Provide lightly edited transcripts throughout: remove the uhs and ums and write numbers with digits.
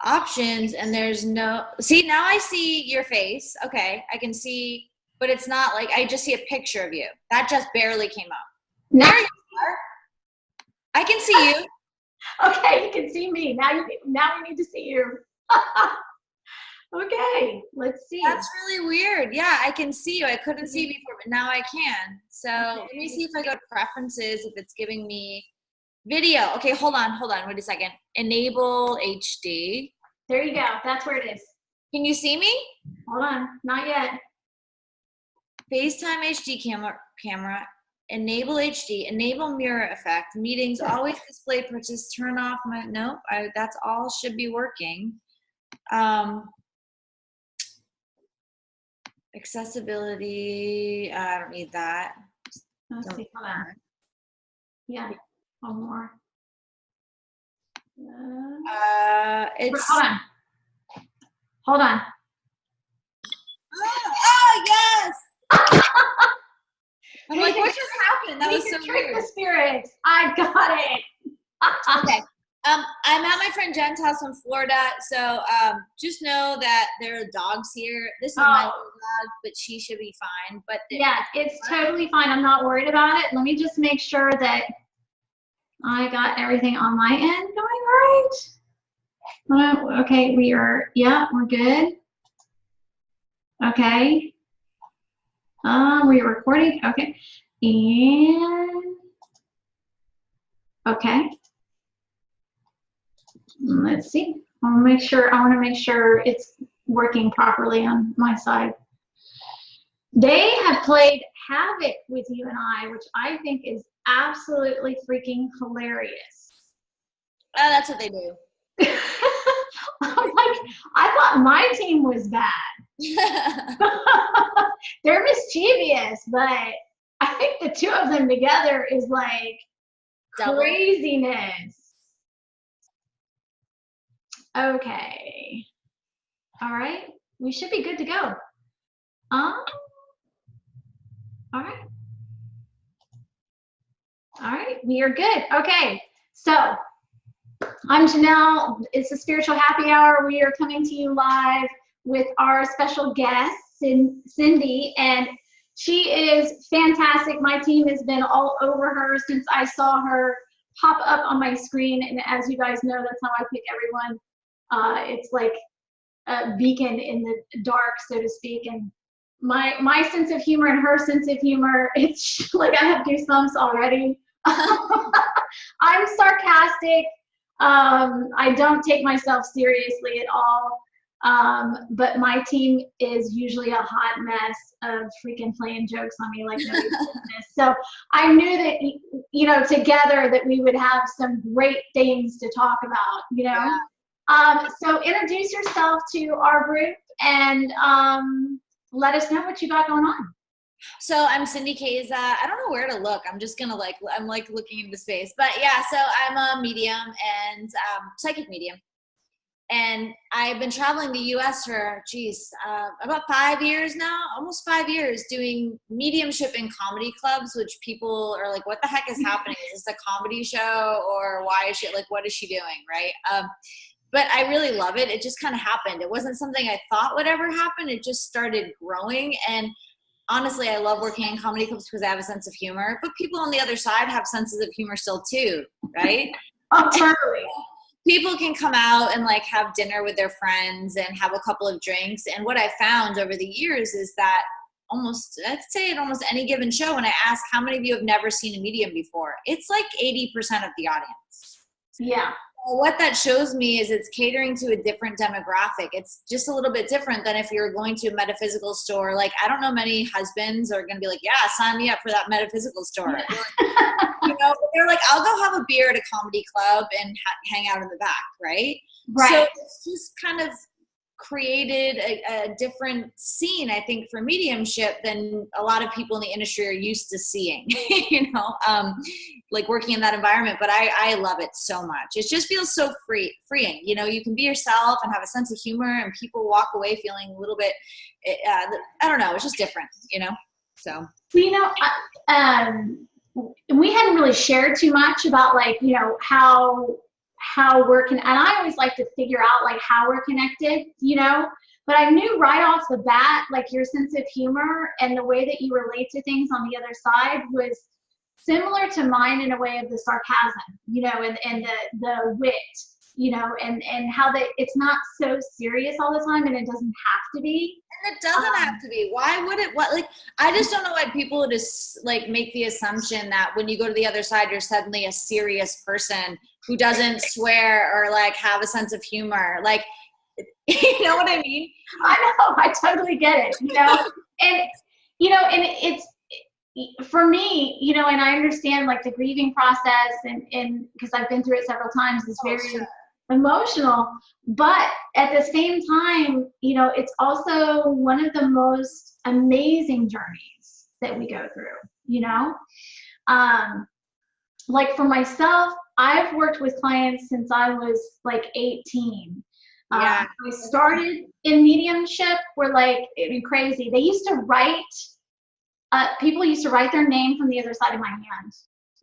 options, and there's no, see, now I see your face. Okay. I can see, but it's not like, I just see a picture of you. That just barely came up. There you are. I can see you. Okay, you can see me. Now we need to see you. Okay, let's see. That's really weird. Yeah, I can see you. I couldn't see before, but now I can. So let me see if I go to preferences, if it's giving me video. Okay, hold on. Wait a second. Enable HD. There you go. That's where it is. Can you see me? Hold on. Not yet. FaceTime HD camera. Enable HD. Enable mirror effect. Meetings always display purchase. Turn off my, nope. That's all should be working. Accessibility. I don't need that. Let's see. Hold on. Yeah. One more. It's. Hold on. Oh yes. I'm like, what just happened? That was so weird. The spirits. I got it. Okay. I'm at my friend Jen's house in Florida, so just know that there are dogs here. This is my little dog, but she should be fine. But yeah, it's totally fine. I'm not worried about it. Let me just make sure that I got everything on my end going right. Okay, we're good. Okay. We're recording. Okay. And okay. Let's see. I want to make sure it's working properly on my side. They have played havoc with you and I, which I think is absolutely freaking hilarious. Oh, that's what they do. I thought my team was bad. They're mischievous, but I think the two of them together is like craziness. Okay. All right. We should be good to go. All right. All right. We are good. Okay. So I'm Janelle. It's a spiritual happy hour. We are coming to you live with our special guest, Cindy, and she is fantastic. My team has been all over her since I saw her pop up on my screen. And as you guys know, that's how I pick everyone. It's like a beacon in the dark, so to speak. And my sense of humor and her sense of humor, it's like I have goosebumps already. I'm sarcastic. I don't take myself seriously at all. But my team is usually a hot mess of freaking playing jokes on me like nobody's business. So I knew that, you know, together that we would have some great things to talk about, you know. Yeah. So introduce yourself to our group and let us know what you got going on. So I'm Cindy Kaza. I don't know where to look. I'm just gonna I'm looking into space. But yeah, so I'm a medium and psychic medium. And I've been traveling the U.S. for, about 5 years now, almost 5 years, doing mediumship in comedy clubs, which people are like, what the heck is happening? Is this a comedy show, or why is she, like, what is she doing, right? But I really love it. It just kind of happened. It wasn't something I thought would ever happen. It just started growing. And honestly, I love working in comedy clubs because I have a sense of humor. But people on the other side have senses of humor still too, right? Oh, totally. People can come out and like have dinner with their friends and have a couple of drinks. And what I found over the years is that I'd say at almost any given show, when I ask how many of you have never seen a medium before, it's like 80% of the audience. Yeah. What that shows me is it's catering to a different demographic. It's just a little bit different than if you're going to a metaphysical store. Like, I don't know many husbands are going to be like, yeah, sign me up for that metaphysical store. You know, they're like, I'll go have a beer at a comedy club and hang out in the back, right? Right. So it's just kind of created a different scene, I think, for mediumship than a lot of people in the industry are used to seeing, you know, like working in that environment. But I love it so much. It just feels so freeing. You know, you can be yourself and have a sense of humor, and people walk away feeling a little bit, I don't know, it's just different, you know? So. You know, we hadn't really shared too much about, like, you know, how how we're and I always like to figure out like how we're connected, you know, but I knew right off the bat, like your sense of humor and the way that you relate to things on the other side was similar to mine in a way of the sarcasm, you know, and the wit, you know, and how that it's not so serious all the time, and it doesn't have to be. And it doesn't have to be. Why would it? What, like, I just don't know why people just like make the assumption that when you go to the other side, you're suddenly a serious person who doesn't swear or like have a sense of humor. Like, you know what I mean? I know, I totally get it, you know, and, you know, and it's, for me, you know, and I understand like the grieving process and because I've been through it several times, it's very emotional, but at the same time, you know, it's also one of the most amazing journeys that we go through, you know. Like for myself, I've worked with clients since I was like 18. I started in mediumship, where like, it'd be crazy. They used to write, people used to write their name from the other side of my hand,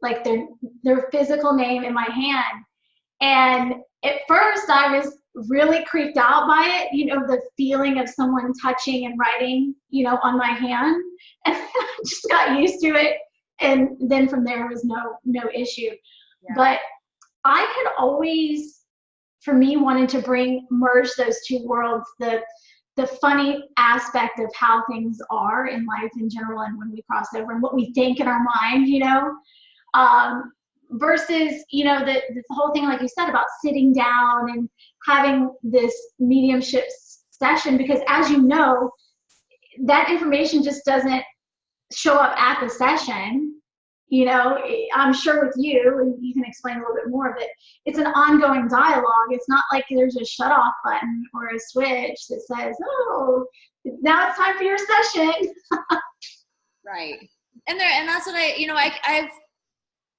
like their physical name in my hand. And at first I was really creeped out by it, you know, the feeling of someone touching and writing, you know, on my hand. And I just got used to it. And then from there was no issue. Yeah. But I had always, for me, wanted to merge those two worlds, the funny aspect of how things are in life in general and when we cross over and what we think in our mind, you know, versus, you know, this whole thing, like you said, about sitting down and having this mediumship session, because as you know, that information just doesn't show up at the session. You know, I'm sure with you, and you can explain a little bit more, but it's an ongoing dialogue. It's not like there's a shut off button or a switch that says, oh, now it's time for your session. Right. And that's what I've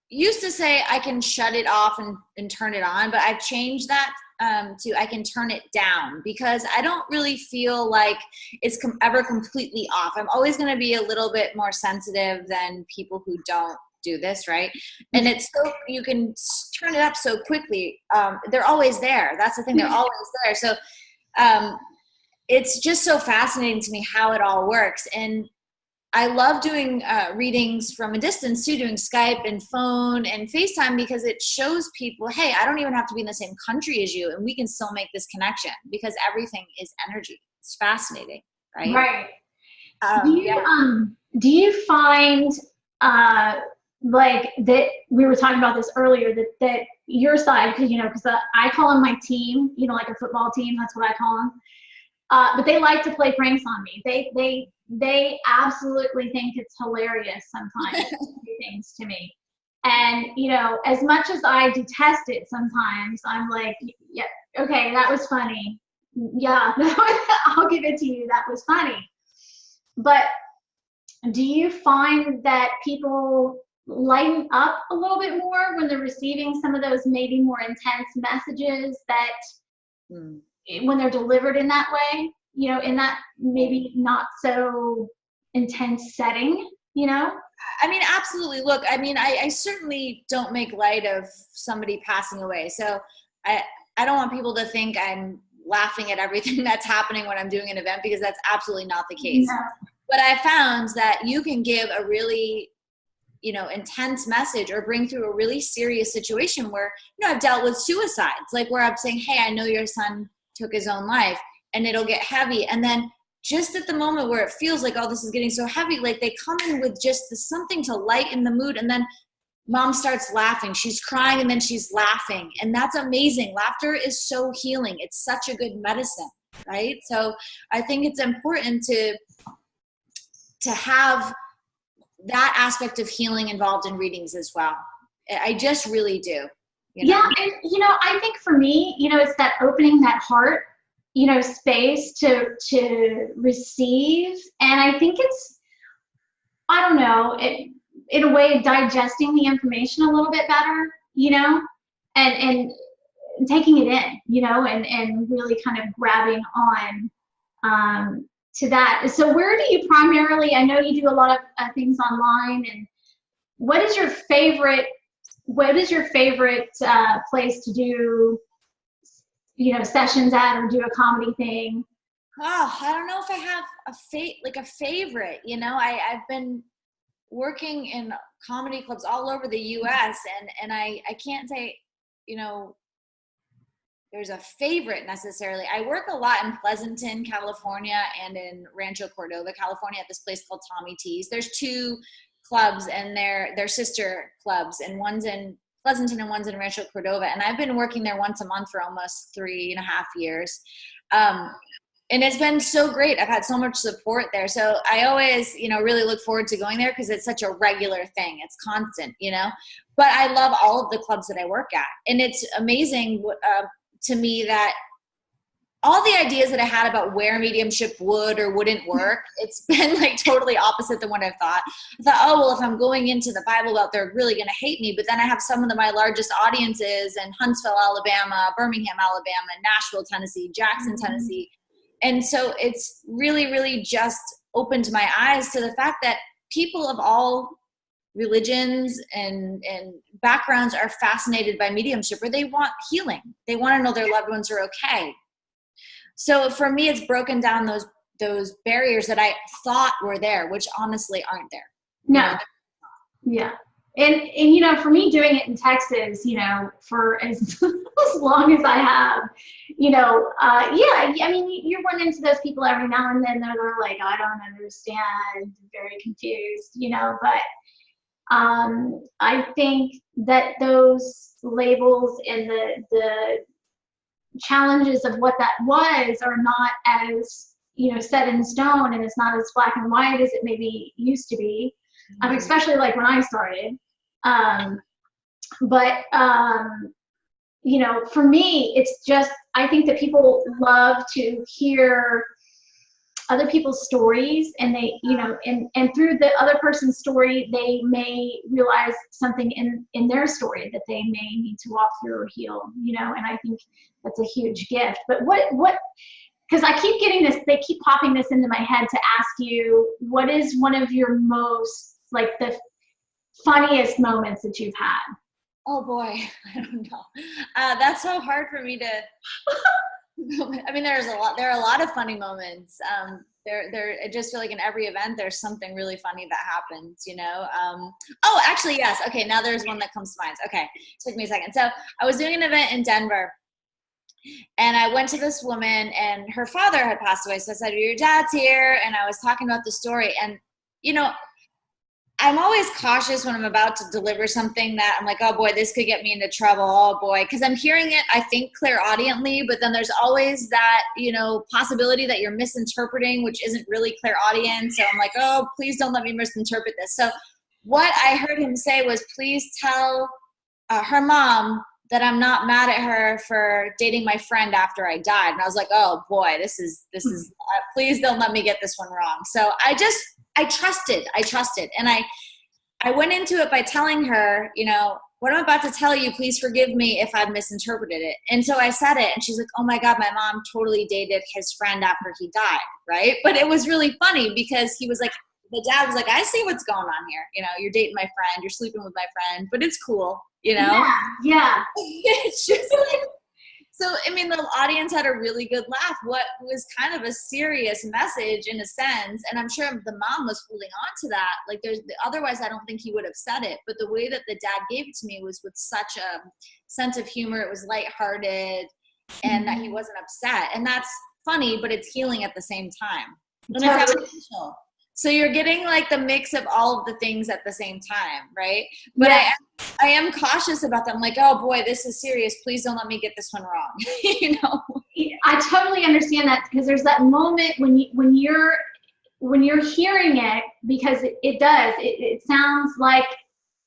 used to say I can shut it off and turn it on, but I've changed that to I can turn it down, because I don't really feel like it's ever completely off. I'm always going to be a little bit more sensitive than people who don't do this, right? And it's so, you can turn it up so quickly. They're always there. That's the thing. They're always there. So it's just so fascinating to me how it all works. And I love doing readings from a distance too, doing Skype and phone and FaceTime, because it shows people, hey, I don't even have to be in the same country as you, and we can still make this connection, because everything is energy. It's fascinating, right? Right. Do you find like that, we were talking about this earlier, that your side, because, you know, because I call them my team, you know, like a football team, that's what I call them. But they like to play pranks on me. They absolutely think it's hilarious sometimes to do things to me. And, you know, as much as I detest it sometimes, I'm like, yeah, okay, that was funny. Yeah, I'll give it to you. That was funny. But do you find that people lighten up a little bit more when they're receiving some of those maybe more intense messages that when they're delivered in that way, you know, in that maybe not so intense setting, you know? I mean, absolutely. Look, I mean, I certainly don't make light of somebody passing away. So I don't want people to think I'm laughing at everything that's happening when I'm doing an event, because that's absolutely not the case. No. But I found that you can give a really, you know, intense message or bring through a really serious situation where, you know, I've dealt with suicides, like where I'm saying, hey, I know your son took his own life, and it'll get heavy. And then just at the moment where it feels like, oh, this is getting so heavy, like they come in with just something to lighten the mood. And then mom starts laughing. She's crying and then she's laughing. And that's amazing. Laughter is so healing. It's such a good medicine, right? So I think it's important to have that aspect of healing involved in readings as well. I just really do. You know? Yeah, and you know, I think for me, you know, it's that opening that heart, you know, space to receive. And I think it's, I don't know, in a way, digesting the information a little bit better, you know, and taking it in, you know, and really kind of grabbing on to that. So where do you primarily, I know you do a lot of things online, and what is your favorite what is your favorite place to do, you know, sessions at, or do a comedy thing? Oh, I don't know if I have a favorite, you know. I've been working in comedy clubs all over the US, and I can't say, you know, there's a favorite necessarily. I work a lot in Pleasanton, California, and in Rancho Cordova, California, at this place called Tommy T's. There's two clubs, and they're sister clubs, and one's in Pleasanton and one's in Rancho Cordova. And I've been working there once a month for almost 3.5 years. And it's been so great. I've had so much support there. So I always, you know, really look forward to going there because it's such a regular thing. It's constant, you know. But I love all of the clubs that I work at. And it's amazing to me that all the ideas that I had about where mediumship would or wouldn't work, it's been like totally opposite than what I thought. I thought, oh, well, if I'm going into the Bible Belt, they're really going to hate me. But then I have some of my largest audiences in Huntsville, Alabama, Birmingham, Alabama, Nashville, Tennessee, Jackson, Tennessee. And so it's really, really just opened my eyes to the fact that people of all religions and backgrounds are fascinated by mediumship, or they want healing. They want to know their loved ones are okay. So for me, it's broken down those barriers that I thought were there, which honestly aren't there. No. Yeah. And you know, for me doing it in Texas, you know, for as long as I have, you know, yeah, I mean, you run into those people every now and then. They're like, I don't understand, very confused, you know, but I think that those labels and the challenges of what that was are not as, you know, set in stone, and it's not as black and white as it maybe used to be, especially like when I started. You know, for me, it's just, I think that people love to hear other people's stories, and they, you know, and through the other person's story, they may realize something in their story that they may need to walk through or heal, you know, and I think that's a huge gift. But what, because I keep getting this, they keep popping this into my head to ask you, what is one of your most, like, the funniest moments that you've had? Oh boy, I don't know. That's so hard for me to, I mean, there are a lot of funny moments. I just feel like in every event, there's something really funny that happens, you know? Oh, actually, yes. Okay. Now there's one that comes to mind. Okay. Took me a second. So I was doing an event in Denver, and I went to this woman, and her father had passed away. So I said, your dad's here. And I was talking about the story, and, you know, I'm always cautious when I'm about to deliver something that I'm like, oh boy, this could get me into trouble. Oh boy. Cause I'm hearing it, I think, clairaudiently, but then there's always that, you know, possibility that you're misinterpreting, which isn't really clairaudient. So I'm like, oh, please don't let me misinterpret this. So what I heard him say was, please tell her mom that I'm not mad at her for dating my friend after I died. And I was like, oh boy, this is please don't let me get this one wrong. So I trusted. And I went into it by telling her, you know, what I'm about to tell you, please forgive me if I've misinterpreted it. And so I said it, and she's like, oh my God, my mom totally dated his friend after he died, right? But it was really funny because he was like, the dad was like, I see what's going on here. You know, you're dating my friend, you're sleeping with my friend, but it's cool, you know? Yeah. It's just like, so, I mean, the audience had a really good laugh. What was kind of a serious message in a sense, and I'm sure the mom was holding on to that. Like, otherwise, I don't think he would have said it. But the way that the dad gave it to me was with such a sense of humor. It was lighthearted, and that he wasn't upset. And that's funny, but it's healing at the same time. And it's evidential. So you're getting like the mix of all of the things at the same time, right? But yeah. I am cautious about them. Like, oh boy, this is serious. Please don't let me get this one wrong. You know? I totally understand that, because there's that moment when you're hearing it, because it sounds like,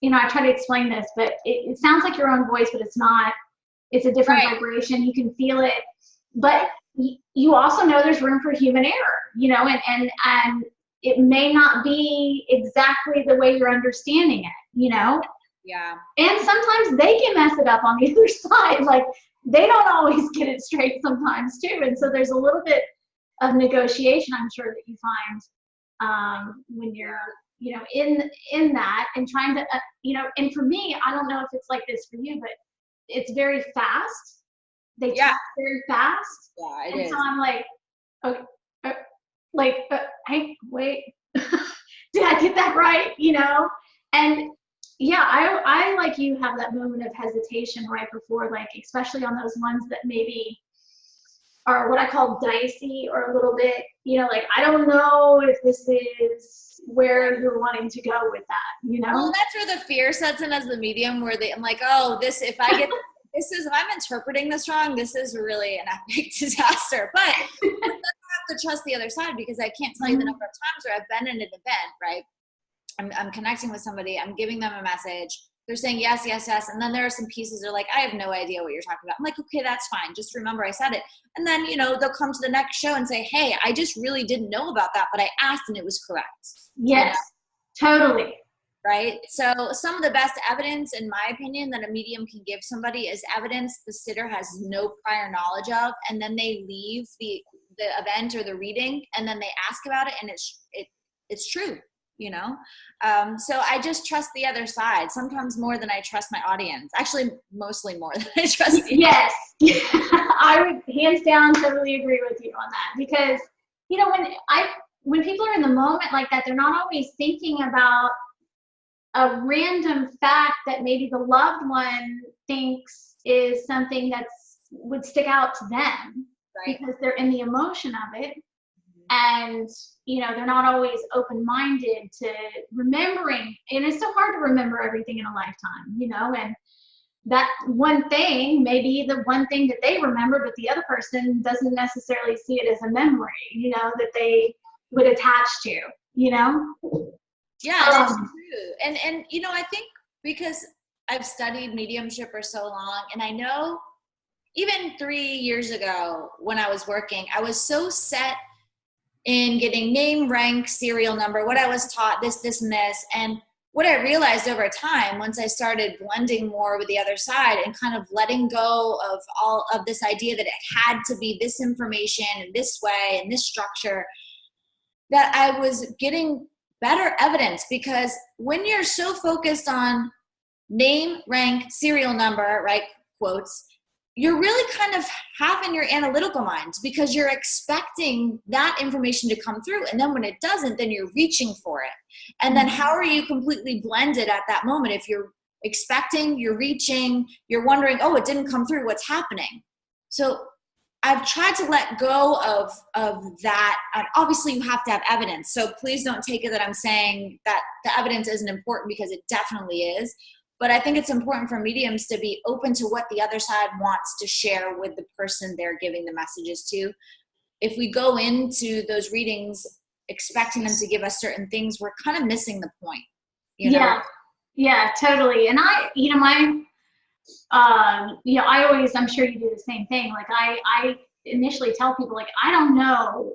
you know, I try to explain this, but it sounds like your own voice, but it's not. It's a different vibration. You can feel it, but you also know there's room for human error, you know, and it may not be exactly the way you're understanding it, you know? Yeah. And sometimes they can mess it up on the other side. Like, they don't always get it straight sometimes too. And so there's a little bit of negotiation, I'm sure, that you find when you're in that, and trying to, and for me, I don't know if it's like this for you, but it's very fast. They talk very fast. Yeah, it and is. so I'm like, okay, hey, wait, did I get that right? And yeah, I like you have that moment of hesitation right before, like, especially on those ones that maybe are what I call dicey, or a little bit, like, I don't know if this is where you're wanting to go with that, Well, that's where the fear sets in as the medium, where I'm like, oh, if I'm interpreting this wrong, this is really an epic disaster. But I have to trust the other side, because I can't tell you the number of times where I've been in an event, right? I'm connecting with somebody, I'm giving them a message, they're saying yes, yes, yes, and then there are some pieces they're like, I have no idea what you're talking about. I'm like, okay, that's fine, just remember I said it. And then, they'll come to the next show and say, hey, I just really didn't know about that, but I asked and it was correct. Yes, totally. Right? So some of the best evidence, in my opinion, that a medium can give somebody is evidence the sitter has no prior knowledge of, and then they leave the event or the reading, and then they ask about it, and it's true. So I just trust the other side, sometimes more than I trust my audience. Actually, mostly more than I trust the Yes. I would hands down totally agree with you on that, because when people are in the moment like that, they're not always thinking about a random fact that maybe the loved one thinks is something would stick out to them, right? Because they're in the emotion of it. And, they're not always open-minded to remembering. And it's so hard to remember everything in a lifetime, and that one thing may be the one thing that they remember, but the other person doesn't necessarily see it as a memory, that they would attach to, Yeah, that's true. And I think because I've studied mediumship for so long, and I know even 3 years ago when I was working, I was so set in getting name, rank, serial number, what I was taught, this, and this. And what I realized over time, once I started blending more with the other side and kind of letting go of all of this idea that it had to be this information and this way and this structure, that I was getting better evidence. Because when you're so focused on name, rank, serial number, right, quotes, you're really kind of half in your analytical mind, because you're expecting that information to come through. And then when it doesn't, then you're reaching for it. And then how are you completely blended at that moment? If you're expecting, you're reaching, you're wondering, oh, it didn't come through, what's happening? So I've tried to let go of that. And obviously you have to have evidence. So please don't take it that I'm saying that the evidence isn't important, because it definitely is. But I think it's important for mediums to be open to what the other side wants to share with the person they're giving the messages to. If we go into those readings expecting them to give us certain things, we're kind of missing the point. Yeah, totally. And I always, I'm sure you do the same thing. Like I initially tell people, like, I don't know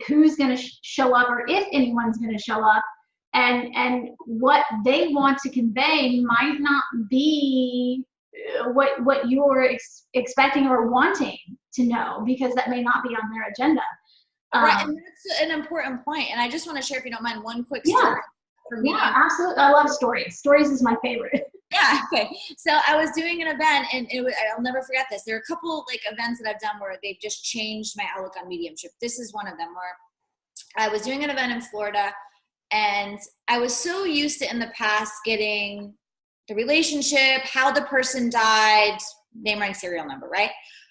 who's going to show up, or if anyone's going to show up. And what they want to convey might not be what you're expecting or wanting to know, because that may not be on their agenda. Right, and that's an important point. And I just want to share, if you don't mind, one quick story. Yeah, absolutely. I love stories. Stories is my favorite. Yeah, okay. So I was doing an event, and I'll never forget this. There are a couple events that I've done where they've just changed my outlook on mediumship. This is one of them, where I was doing an event in Florida. And I was so used to, in the past, getting the relationship, how the person died, name, rank, serial number, right?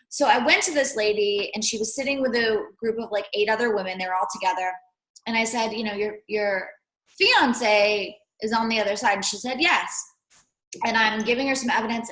So I went to this lady, and she was sitting with a group of 8 other women. They were all together. And I said, your fiance is on the other side. And she said, yes. And I'm giving her some evidence.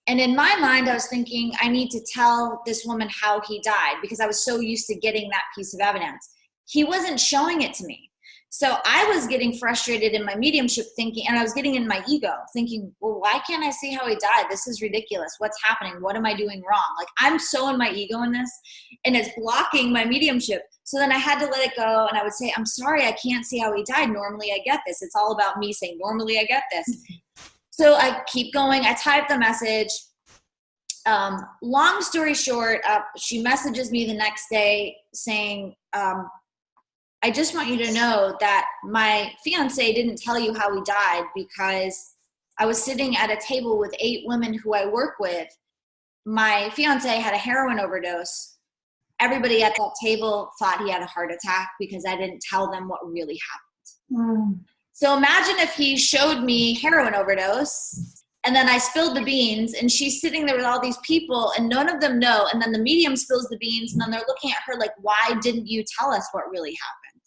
And in my mind, I was thinking, I need to tell this woman how he died, because I was so used to getting that piece of evidence. He wasn't showing it to me. So I was getting frustrated in my mediumship thinking, and I was getting in my ego thinking, well, why can't I see how he died? This is ridiculous. What's happening? What am I doing wrong? I'm so in my ego in this, and it's blocking my mediumship. So then I had to let it go, and I would say, I'm sorry, I can't see how he died. Normally I get this. It's all about me saying, normally I get this. So I keep going. I type the message. Long story short, she messages me the next day saying, I just want you to know that my fiance didn't tell you how he died because I was sitting at a table with 8 women who I work with. My fiance had a heroin overdose. Everybody at that table thought he had a heart attack because I didn't tell them what really happened. So imagine if he showed me heroin overdose and then I spilled the beans and she's sitting there with all these people and none of them know. And then the medium spills the beans and then they're looking at her like, why didn't you tell us what really happened?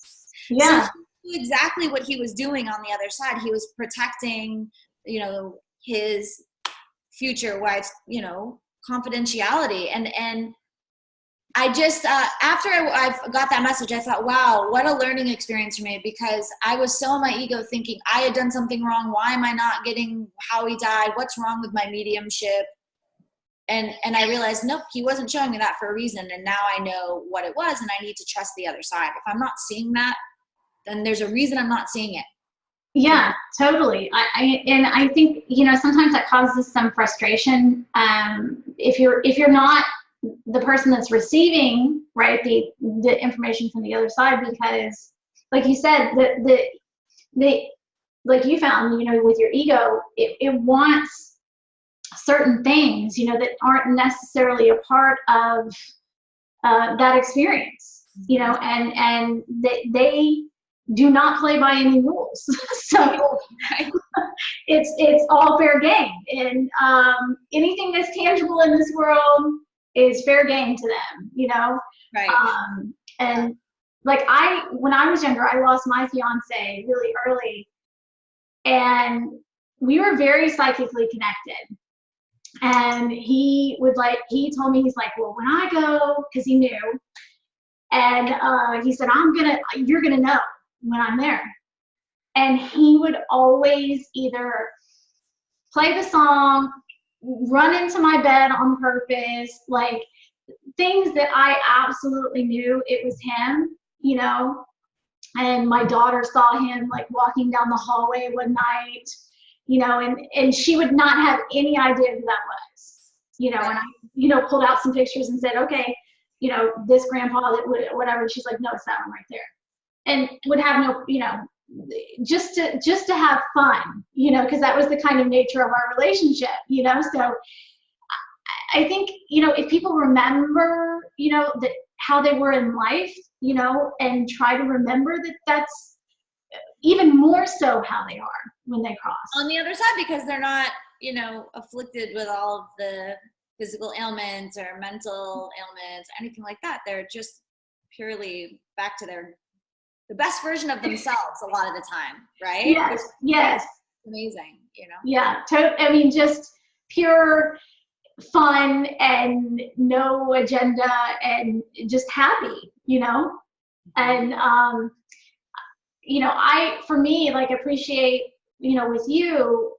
Yeah. So he knew exactly what he was doing on the other side. He was protecting, you know, his future wife's, you know, confidentiality. And I just, after I got that message, I thought, wow, what a learning experience for me, because I was so in my ego thinking I had done something wrong. Why am I not getting how he died? What's wrong with my mediumship? And I realized, nope, he wasn't showing me that for a reason. And now I know what it was and I need to trust the other side. If I'm not seeing that, then there's a reason I'm not seeing it. Yeah, totally. I think, you know, sometimes that causes some frustration. If you're not the person that's receiving, right, the information from the other side, because like you said, the like you found, you know, with your ego, it wants certain things, you know, that aren't necessarily a part of that experience, you know, and they do not play by any rules. So it's all fair game. And anything that's tangible in this world is fair game to them, you know? Right. And like when I was younger, I lost my fiance really early and we were very psychically connected. And he told me, he's like, well, when I go, cause he knew, and he said, you're gonna know when I'm there. And he would always either play the song, run into my bed on purpose, like things that I absolutely knew it was him, you know. And my daughter saw him like walking down the hallway one night, you know, and she would not have any idea who that was, you know. And I, you know, pulled out some pictures and said, okay, you know, this grandpa that would whatever. And she's like, no, it's that one right there. And would have no, you know, just to have fun, you know, because that was the kind of nature of our relationship, you know. So I think, you know, if people remember, you know, that how they were in life, you know, and try to remember that that's even more so how they are when they cross on the other side, because they're not, you know, afflicted with all of the physical ailments or mental ailments, anything like that. They're just purely back to the best version of themselves a lot of the time, right? Yes. Amazing, you know? Yeah, I mean, just pure fun and no agenda and just happy, you know? And, you know, for me, like, appreciate, you know, with you,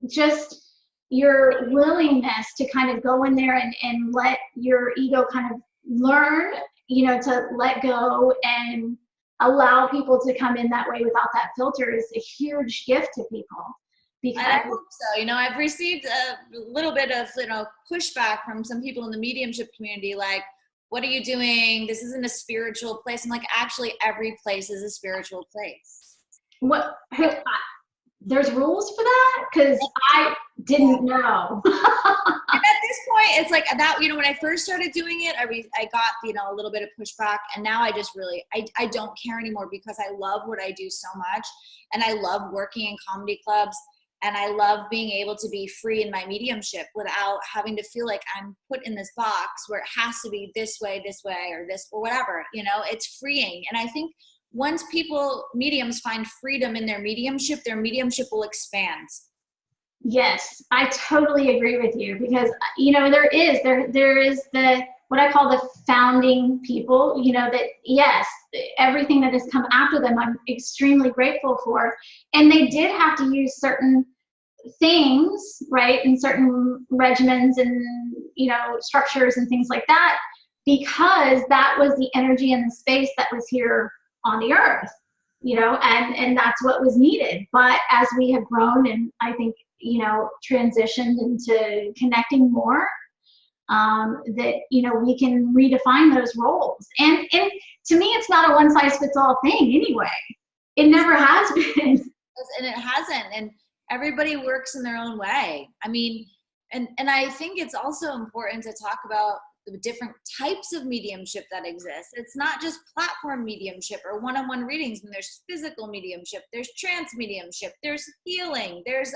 just your willingness to kind of go in there and let your ego kind of learn, you know, to let go and allow people to come in that way without that filter is a huge gift to people. Because I hope so. You know, I've received a little bit of, you know, pushback from some people in the mediumship community, like, what are you doing? This isn't a spiritual place. I'm like, actually, every place is a spiritual place. There's rules for that? Because I didn't know. And at this point, it's like that, you know, when I first started doing it, I got, you know, a little bit of pushback, and now I just really, I don't care anymore, because I love what I do so much, and I love working in comedy clubs, and I love being able to be free in my mediumship without having to feel like I'm put in this box where it has to be this way, or this, or whatever, you know. It's freeing. And I think once mediums find freedom in their mediumship will expand. Yes, I totally agree with you, because, you know, there is the, what I call the founding people, you know, that, yes, everything that has come after them, I'm extremely grateful for. And they did have to use certain things, right, and certain regimens and, you know, structures and things like that, because that was the energy and the space that was here on the earth, you know, and that's what was needed. But as we have grown and I think, you know, transitioned into connecting more, that, you know, we can redefine those roles. And to me, it's not a one size fits all thing anyway. It never has been. And it hasn't. And everybody works in their own way. I mean, and I think it's also important to talk about the different types of mediumship that exist. It's not just platform mediumship or one-on-one readings. And there's physical mediumship, there's trance mediumship, there's healing, there's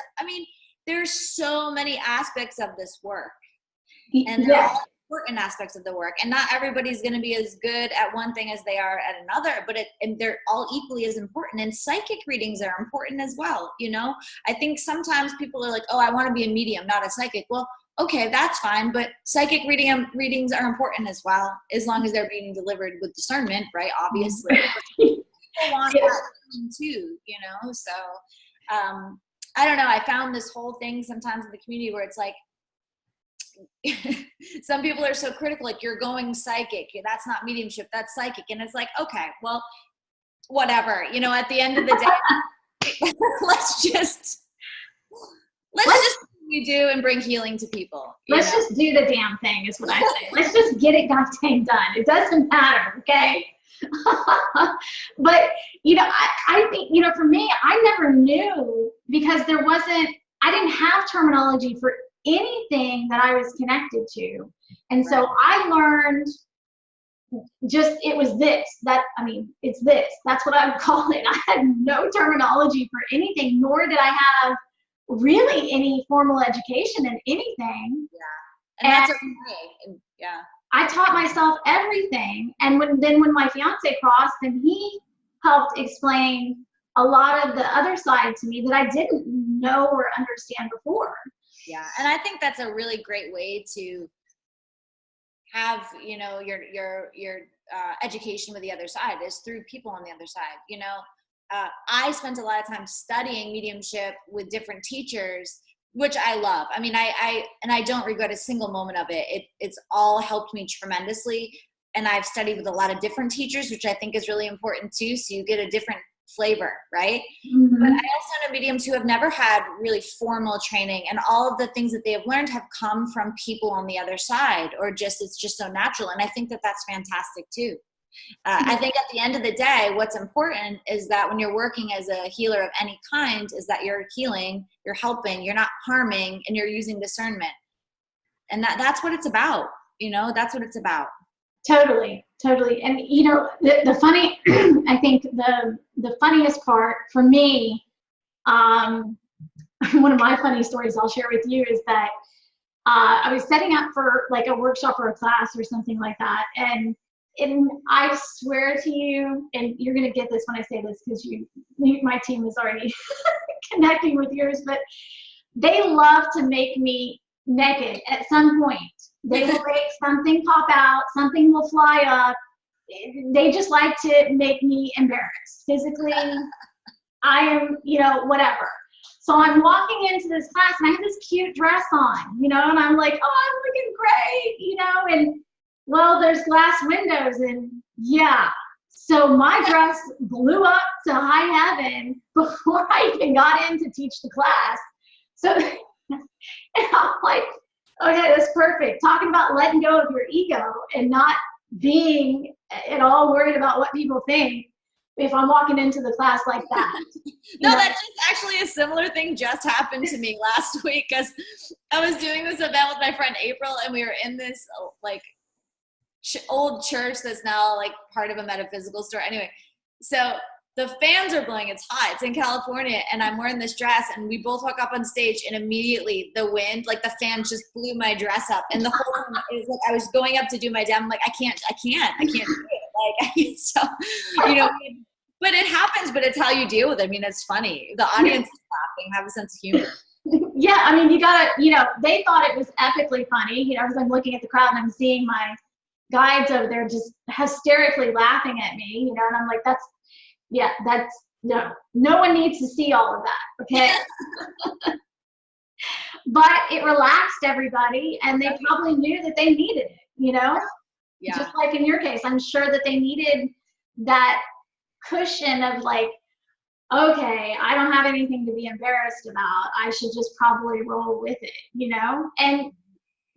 so many aspects of this work. And they're all important aspects of the work. And not everybody's going to be as good at one thing as they are at another, but and they're all equally as important. And psychic readings are important as well. You know, I think sometimes people are like, oh, I want to be a medium, not a psychic. Well, okay, that's fine. But psychic readings are important as well, as long as they're being delivered with discernment, right? Obviously. People want that too, you know? So, I don't know. I found this whole thing sometimes in the community where it's like, some people are so critical, like, you're going psychic, that's not mediumship, that's psychic. And it's like, okay, well, whatever, you know, at the end of the day, let's just you do and bring healing to people. Let's just do the damn thing is what I say. Let's just get it goddamn done. It doesn't matter, okay? But, you know, I think, you know, for me, I never knew, because I didn't have terminology for anything that I was connected to. And so I learned it was this, it's this, that's what I would call it. I had no terminology for anything, nor did I have really any formal education in anything. Yeah. And that's okay. Yeah. I taught myself everything. And when my fiance crossed, and he helped explain a lot of the other side to me that I didn't know or understand before. Yeah, and I think that's a really great way to have, you know, your education with the other side, is through people on the other side. You know, I spent a lot of time studying mediumship with different teachers, which I love. I mean, I don't regret a single moment of it. It's all helped me tremendously, and I've studied with a lot of different teachers, which I think is really important too. So you get a different flavor, right? Mm-hmm. But I also know mediums who have never had really formal training, and all of the things that they have learned have come from people on the other side, or it's just so natural. And I think that that's fantastic too. I think at the end of the day, what's important is that when you're working as a healer of any kind, is that you're healing, you're helping, you're not harming, and you're using discernment. And that's what it's about. You know, that's what it's about. Totally. And, you know, the funny, I think the funniest part for me, one of my funny stories I'll share with you is that I was setting up for like a workshop or a class or something like that. And I swear to you, and you're going to get this when I say this, because my team is already connecting with yours, but they love to make me naked at some point. They will make something pop out, something will fly up. They just like to make me embarrassed. Physically, I am, you know, whatever. So I'm walking into this class, and I have this cute dress on, you know, and I'm like, oh, I'm looking great, you know, and well, there's glass windows, and yeah. So my dress blew up to high heaven before I even got in to teach the class. So and I'm like, okay, that's perfect. Talking about letting go of your ego and not being at all worried about what people think if I'm walking into the class like that. No, that's just actually a similar thing just happened to me last week, because I was doing this event with my friend April, and we were in this like old church that's now like part of a metaphysical store. Anyway, so the fans are blowing, it's hot, it's in California, and I'm wearing this dress, and we both walk up on stage, and immediately the wind, like the fan just blew my dress up, and the whole thing is like, I was going up to do my demo, I'm like, I can't do it, like, so, you know, but it happens, but it's how you deal with it. I mean, it's funny, the audience is laughing, have a sense of humor. Yeah, I mean, you gotta, you know, they thought it was epically funny, you know, because I'm looking at the crowd, and I'm seeing my guides over there just hysterically laughing at me, you know, and I'm like, no one needs to see all of that, okay? But it relaxed everybody, and they probably knew that they needed it, you know? Yeah. Just like in your case, I'm sure that they needed that cushion of like, okay, I don't have anything to be embarrassed about. I should just probably roll with it, you know? And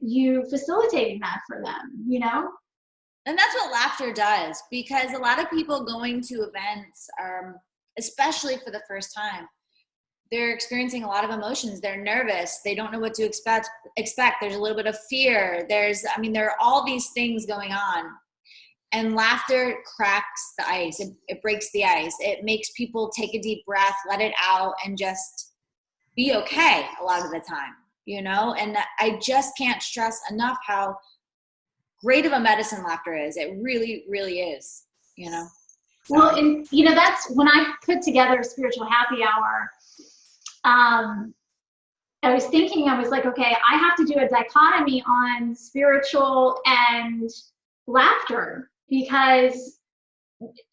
you facilitating that for them, you know? And that's what laughter does, because a lot of people going to events, especially for the first time, they're experiencing a lot of emotions. They're nervous. They don't know what to expect. There's a little bit of fear. There are all these things going on. And laughter cracks the ice. It breaks the ice. It makes people take a deep breath, let it out, and just be okay a lot of the time, you know? And I just can't stress enough how great of a medicine laughter is. It really, really is, you know? Well, and you know, that's when I put together a spiritual happy hour. I was thinking, I was like, okay, I have to do a dichotomy on spiritual and laughter, because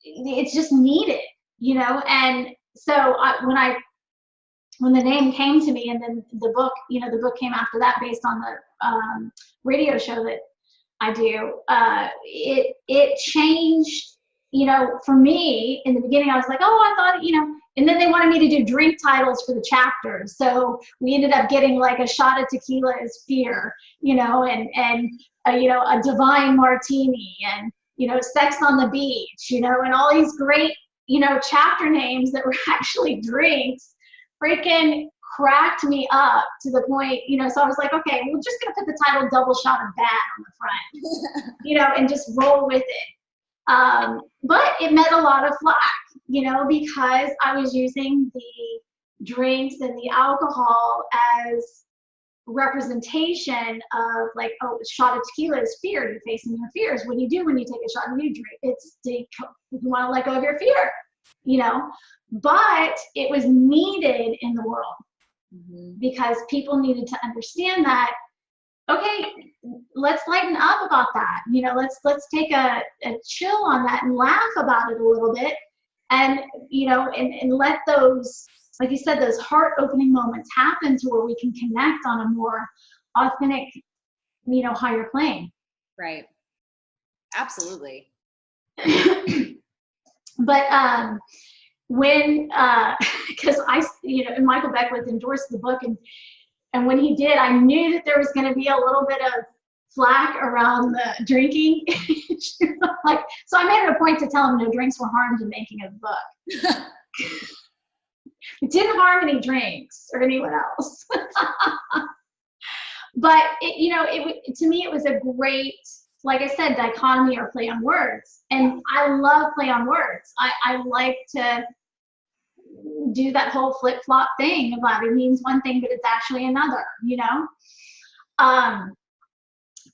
it's just needed, you know? And so when the name came to me, and then the book, you know, the book came after that based on the radio show that I do, it changed, you know, for me. In the beginning, I was like, oh, I thought, you know, and then they wanted me to do drink titles for the chapters. So we ended up getting like a shot of tequila is fear, you know, and you know, a divine martini, and, you know, sex on the beach, you know, and all these great, you know, chapter names that were actually drinks, freaking cracked me up to the point, you know, so I was like, okay, we're just going to put the title Double Shot of Bad on the front, you know, and just roll with it. But it met a lot of flack, you know, because I was using the drinks and the alcohol as representation of like, oh, a shot of tequila is fear. You're facing your fears. What do you do when you take a shot and you drink? You want to let go of your fear, you know, but it was needed in the world. Mm-hmm. Because people needed to understand that, okay, let's lighten up about that. You know, let's take a chill on that and laugh about it a little bit. And, you know, and let those, like you said, those heart-opening moments happen to where we can connect on a more authentic, you know, higher plane. Right. Absolutely. But when, because you know, and Michael Beckwith endorsed the book, and when he did, I knew that there was going to be a little bit of flack around the drinking. Like, so I made it a point to tell him no drinks were harmed in making a book. It didn't harm any drinks or anyone else. But it, you know, to me, it was a great, like I said, dichotomy or play on words. And I love play on words. I like to do that whole flip-flop thing about it means one thing, but it's actually another, you know?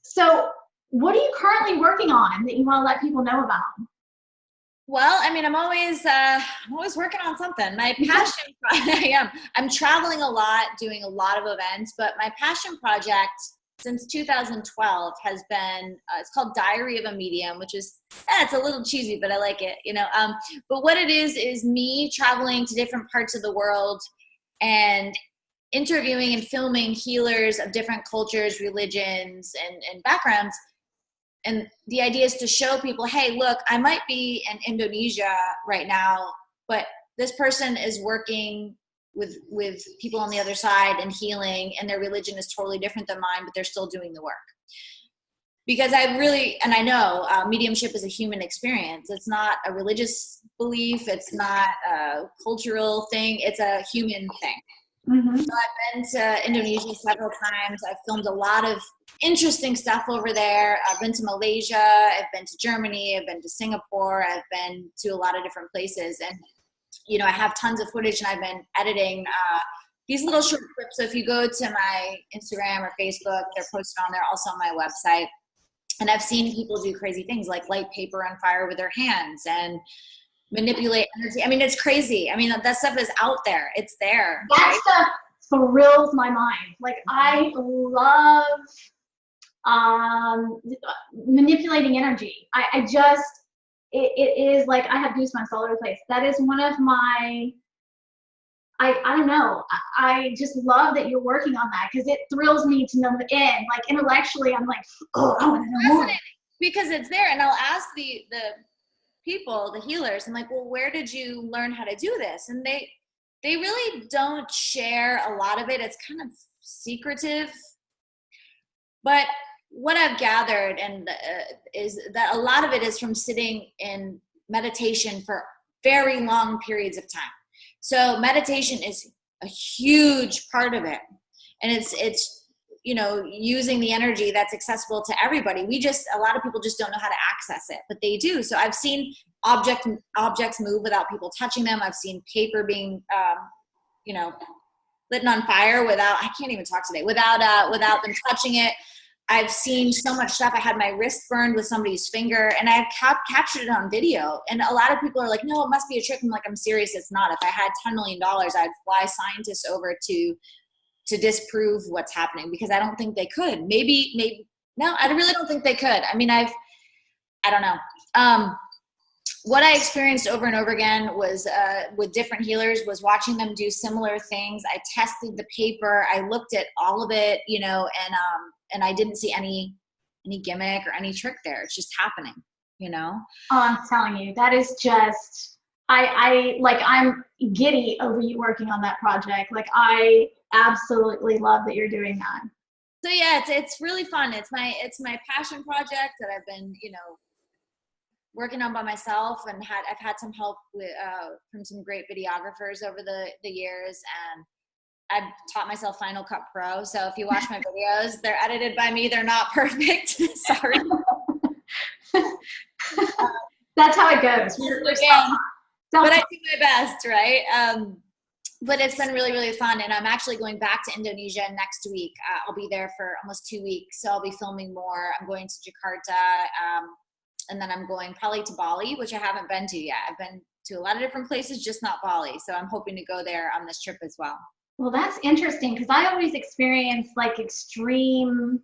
So what are you currently working on that you want to let people know about? Well, I mean, I'm always working on something. My passion, I'm traveling a lot, doing a lot of events, but my passion project since 2012 has been, it's called Diary of a Medium, which is, it's a little cheesy, but I like it, you know. But what it is me traveling to different parts of the world and interviewing and filming healers of different cultures, religions, and backgrounds. And the idea is to show people, hey, look, I might be in Indonesia right now, but this person is working with people on the other side and healing, and their religion is totally different than mine, but they're still doing the work. Because I know mediumship is a human experience. It's not a religious belief. It's not a cultural thing. It's a human thing. Mm-hmm. So I've been to Indonesia several times. I've filmed a lot of interesting stuff over there. I've been to Malaysia. I've been to Germany. I've been to Singapore. I've been to a lot of different places. And, you know, I have tons of footage, and I've been editing these little short clips. So if you go to my Instagram or Facebook, they're posted on there, also on my website. And I've seen people do crazy things like light paper on fire with their hands and manipulate energy. I mean, it's crazy. I mean, that stuff is out there. It's there. That stuff thrills my mind. Like, I love manipulating energy. I just, it is like, I have goosebumps all over the place. That is one of my, I don't know. I just love that you're working on that, because it thrills me to know the end. Like, intellectually, I'm like, oh, I want to know more. Because it's there. And I'll ask the people, the healers, I'm like, well, where did you learn how to do this? And they really don't share a lot of it. It's kind of secretive. But what I've gathered is that a lot of it is from sitting in meditation for very long periods of time. So meditation is a huge part of it. And it's using the energy that's accessible to everybody. A lot of people just don't know how to access it, but they do. So I've seen objects move without people touching them. I've seen paper being, lit on fire I can't even talk today, without them touching it. I've seen so much stuff. I had my wrist burned with somebody's finger, and I've captured it on video. And a lot of people are like, no, it must be a trick. I'm like, I'm serious. It's not. If I had $10 million, I'd fly scientists over to disprove what's happening, because I don't think they could. Maybe, no, I really don't think they could. I mean, I don't know. What I experienced over and over again was with different healers was watching them do similar things. I tested the paper. I looked at all of it, and I didn't see any gimmick or any trick there. It's just happening, Oh, I'm telling you, that is just, I'm giddy over you working on that project. Like, I absolutely love that you're doing that. So yeah, it's really fun. It's my passion project that I've been, working on by myself, and I've had some help from some great videographers over the years, and I've taught myself Final Cut Pro. So if you watch my videos, they're edited by me. They're not perfect. Sorry. That's how it goes. But I do my best, right? But it's been really, really fun. And I'm actually going back to Indonesia next week. I'll be there for almost 2 weeks. So I'll be filming more. I'm going to Jakarta. And then I'm going probably to Bali, which I haven't been to yet. I've been to a lot of different places, just not Bali. So I'm hoping to go there on this trip as well. Well, that's interesting, because I always experience like extremes.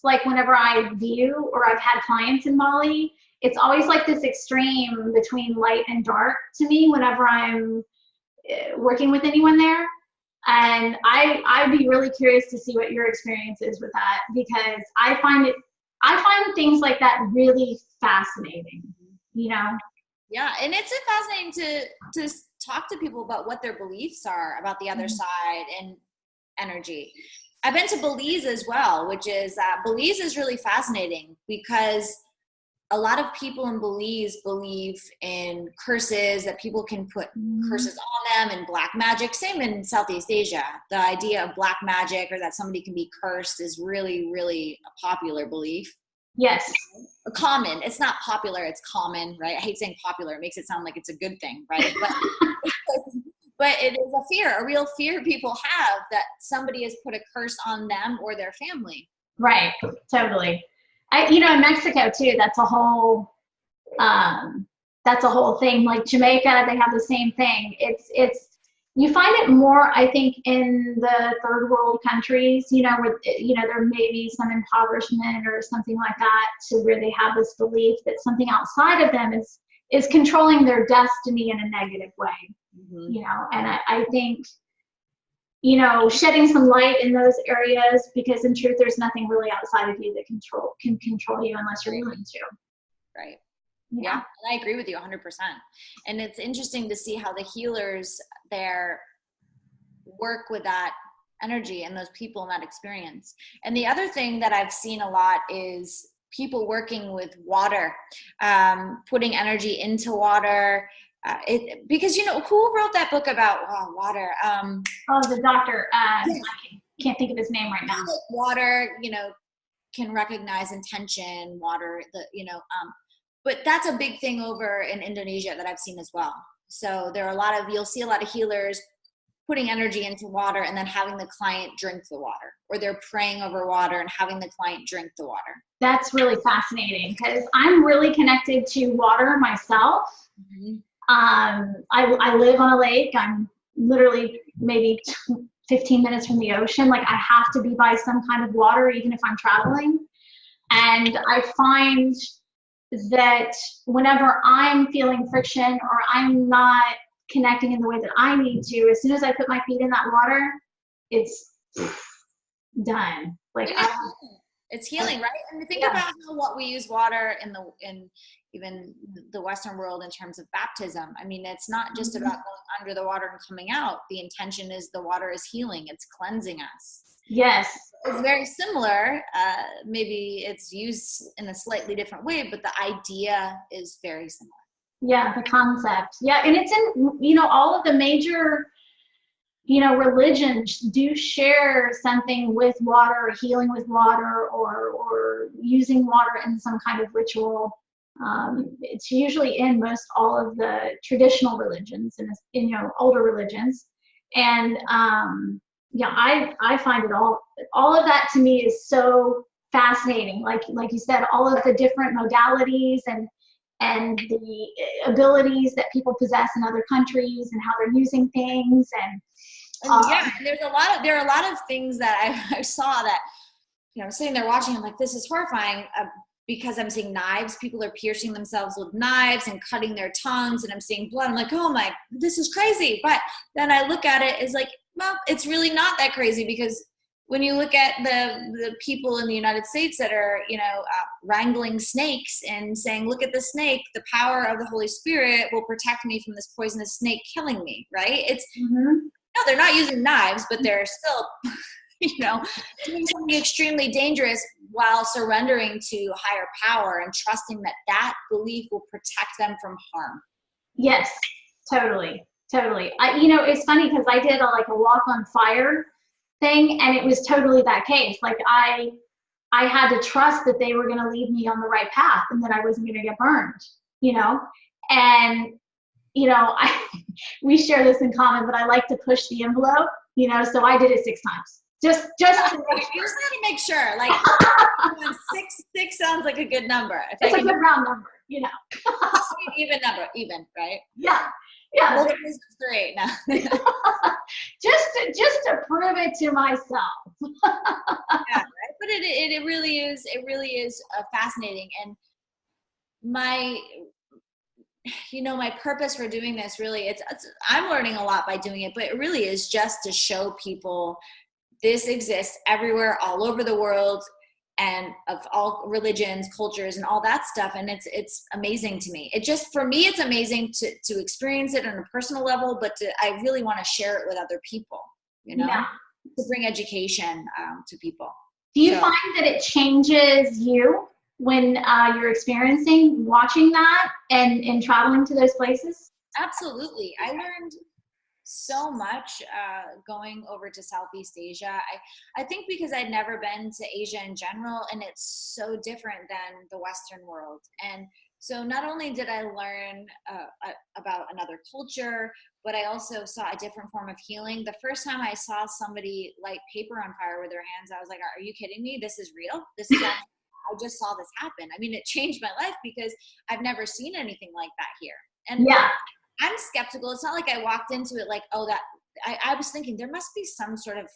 Like whenever I view, or I've had clients in Bali, it's always like this extreme between light and dark to me whenever I'm working with anyone there. And I'd be really curious to see what your experience is with that, because I find things like that really fascinating, Yeah, and it's fascinating to talk to people about what their beliefs are about the other side and energy. I've been to Belize as well, which is Belize is really fascinating, because a lot of people in Belize believe in curses, that people can put curses on them, and black magic. Same in Southeast Asia. The idea of black magic, or that somebody can be cursed, is really, really a popular belief. Yes. Common. It's not popular, it's common, right? I hate saying popular. It makes it sound like it's a good thing, right? But it is a fear, a real fear people have, that somebody has put a curse on them or their family. Right. Totally. In Mexico too, that's a whole thing. Like Jamaica, they have the same thing. You find it more, I think, in the third world countries, where, there may be some impoverishment or something like that, to where they have this belief that something outside of them is controlling their destiny in a negative way, and I think, shedding some light in those areas, because in truth, there's nothing really outside of you that can control you unless you're willing to. Right. Yeah, and I agree with you 100%. And it's interesting to see how the healers there work with that energy and those people in that experience. And the other thing that I've seen a lot is people working with water, putting energy into water. Because, who wrote that book about water? The doctor. I can't think of his name right now. Water, can recognize intention, water, but that's a big thing over in Indonesia that I've seen as well. So there are you'll see a lot of healers putting energy into water and then having the client drink the water, or they're praying over water and having the client drink the water. That's really fascinating, because I'm really connected to water myself. Mm-hmm. I live on a lake. I'm literally maybe 15 minutes from the ocean. Like, I have to be by some kind of water, even if I'm traveling. And I find that whenever I'm feeling friction, or I'm not connecting in the way that I need to, as soon as I put my feet in that water, it's done. Like, It's healing, right? And think Yeah. about what we use water in even the Western world in terms of baptism. I mean, it's not just about going under the water and coming out. The intention is the water is healing. It's cleansing us. Yes. It's very similar. Maybe it's used in a slightly different way, but the idea is very similar. Yeah, the concept. Yeah, and it's in, all of the major, religions do share something with water, or healing with water, or using water in some kind of ritual. It's usually in most all of the traditional religions and older religions. And I find it all of that to me is so fascinating. Like you said, all of the different modalities and the abilities that people possess in other countries and how they're using things and there are a lot of things that I saw that I'm sitting there watching. I'm like, this is horrifying because I'm seeing knives. People are piercing themselves with knives and cutting their tongues, and I'm seeing blood. I'm like, oh my, this is crazy. But then I look at it as like, well, it's really not that crazy, because when you look at the people in the United States that are, wrangling snakes and saying, look at the snake, the power of the Holy Spirit will protect me from this poisonous snake killing me, right? It's, no, they're not using knives, but they're still, doing something extremely dangerous while surrendering to higher power and trusting that belief will protect them from harm. Yes, totally. It's funny because I did a walk on fire thing, and it was totally that case. Like I had to trust that they were going to lead me on the right path and that I wasn't going to get burned, and we share this in common, but I like to push the envelope, so I did it 6 times. Just to make sure. Like six sounds like a good number. It's a good round number, Even number, right? Yeah. Multiples of 3 now. just to prove it to myself. Yeah, right? But it really is fascinating. And my purpose for doing this, really, I'm learning a lot by doing it, but it really is just to show people this exists everywhere, all over the world, and of all religions, cultures, and all that stuff. And it's amazing to me. For me, it's amazing to experience it on a personal level, but I really want to share it with other people, to bring education to people. Do you find that it changes you when you're watching that and traveling to those places? Absolutely. I learned so much going over to Southeast Asia. I think because I'd never been to Asia in general, and it's so different than the Western world. And so not only did I learn about another culture, but I also saw a different form of healing. The first time I saw somebody light paper on fire with their hands, I was like, are you kidding me? This is real? This is actually, I just saw this happen. I mean, it changed my life because I've never seen anything like that here. And I'm skeptical. It's not like I walked into it like, I was thinking there must be some sort of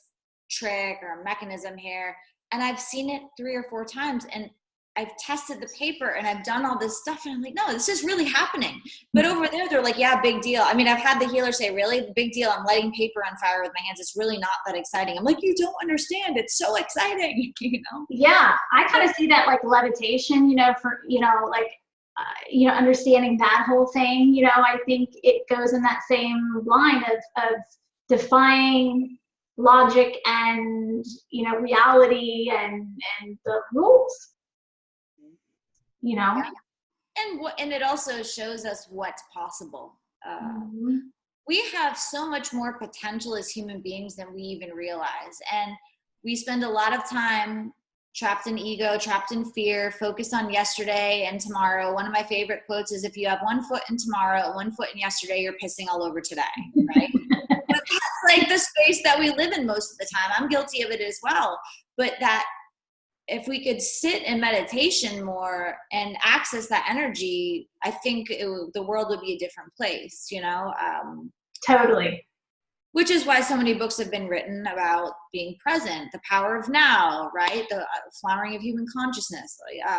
trick or mechanism here. And I've seen it 3 or 4 times, and I've tested the paper and I've done all this stuff. And I'm like, no, this is really happening. But over there, they're like, yeah, big deal. I mean, I've had the healer say, really? Big deal. I'm lighting paper on fire with my hands. It's really not that exciting. I'm like, you don't understand. It's so exciting, Yeah. I kind of see that like levitation, understanding that whole thing, I think it goes in that same line of defying logic and, reality and the rules, Yeah. And it also shows us what's possible. We have so much more potential as human beings than we even realize. And we spend a lot of time trapped in ego, trapped in fear, focused on yesterday and tomorrow. One of my favorite quotes is, if you have 1 foot in tomorrow, 1 foot in yesterday, you're pissing all over today, right? But that's like the space that we live in most of the time. I'm guilty of it as well. But that if we could sit in meditation more and access that energy, I think the world would be a different place, Totally. Which is why so many books have been written about being present, the power of now, right? The flowering of human consciousness.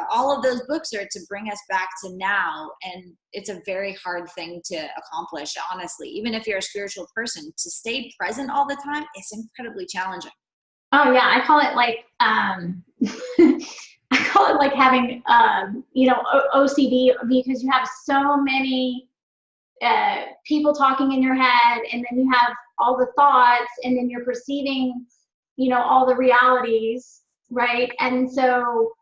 All of those books are to bring us back to now. And it's a very hard thing to accomplish, honestly. Even if you're a spiritual person, to stay present all the time is incredibly challenging. Oh yeah, I call it like I call it like having, you know, OCD, because you have so many people talking in your head, and then you have all the thoughts, and then you're perceiving, you know, all the realities, right? And so,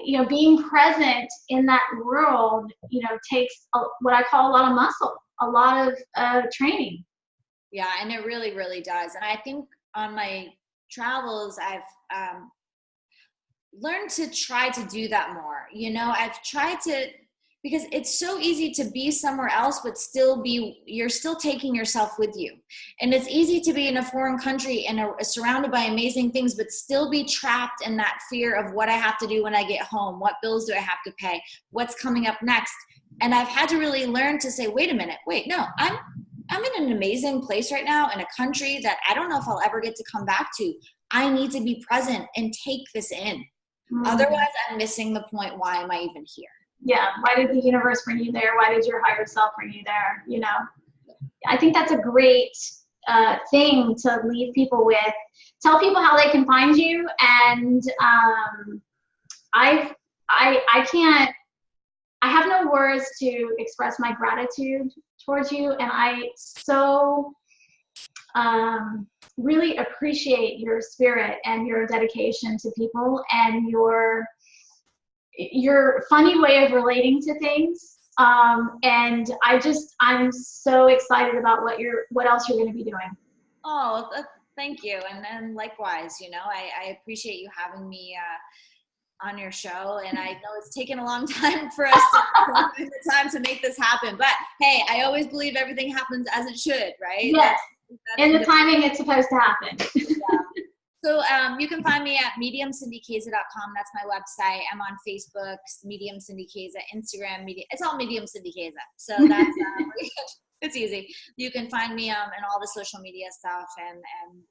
you know, being present in that world, you know, takes what I call a lot of muscle, a lot of training. Yeah, and it really, really does. And I think on my travels, I've learned to try to do that more. You know, I've tried to, because it's so easy to be somewhere else, but you're still taking yourself with you. And it's easy to be in a foreign country and surrounded by amazing things, but still be trapped in that fear of what I have to do when I get home. What bills do I have to pay? What's coming up next? And I've had to really learn to say, wait a minute, no, I'm in an amazing place right now, in a country that I don't know if I'll ever get to come back to. I need to be present and take this in. Mm-hmm. Otherwise, I'm missing the point. Why am I even here? Yeah. Why did the universe bring you there? Why did your higher self bring you there? You know, I think that's a great thing to leave people with. Tell people how they can find you. And I have no words to express my gratitude towards you. And I so really appreciate your spirit and your dedication to people, and your funny way of relating to things. And I'm so excited about what else you're going to be doing. Oh, thank you. And likewise, you know, I appreciate you having me on your show, and I know it's taken a long time for us to find the time to make this happen, but hey, I always believe everything happens as it should, right? Yes. In the timing it's supposed to happen. Yeah. So you can find me at mediumcindykaza.com. That's my website. I'm on Facebook, Medium Cindy Kaza, Instagram, it's all Medium Cindy Kaza. So that's it's easy. You can find me in all the social media stuff. And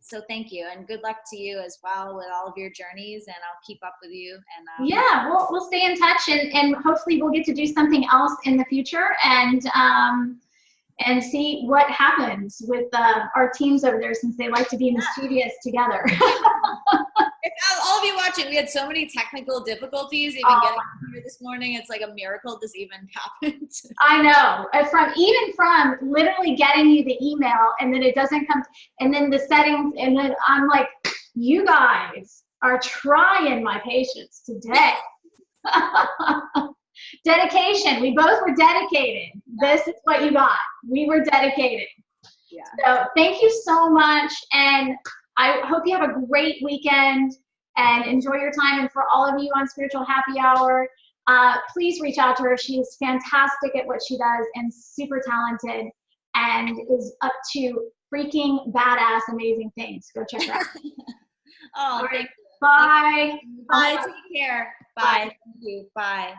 so thank you, and good luck to you as well with all of your journeys. And I'll keep up with you. And yeah, we'll stay in touch, and hopefully we'll get to do something else in the future, and see what happens with our teams over there, since they like to be mischievous together. All of you watching, we had so many technical difficulties even getting here this morning. It's like a miracle this even happened. I know. From literally getting you the email, and then it doesn't come, and then the settings, and then I'm like, you guys are trying my patience today. Dedication. We both were dedicated. This is what you got. We were dedicated. Yeah. So thank you so much. And I hope you have a great weekend and enjoy your time. And for all of you on Spiritual Happy Hour, please reach out to her. She's fantastic at what she does and super talented, and is up to freaking badass, amazing things. Go check her out. Oh, thank you. Bye. Bye. Take care. Bye. Thank you. Bye.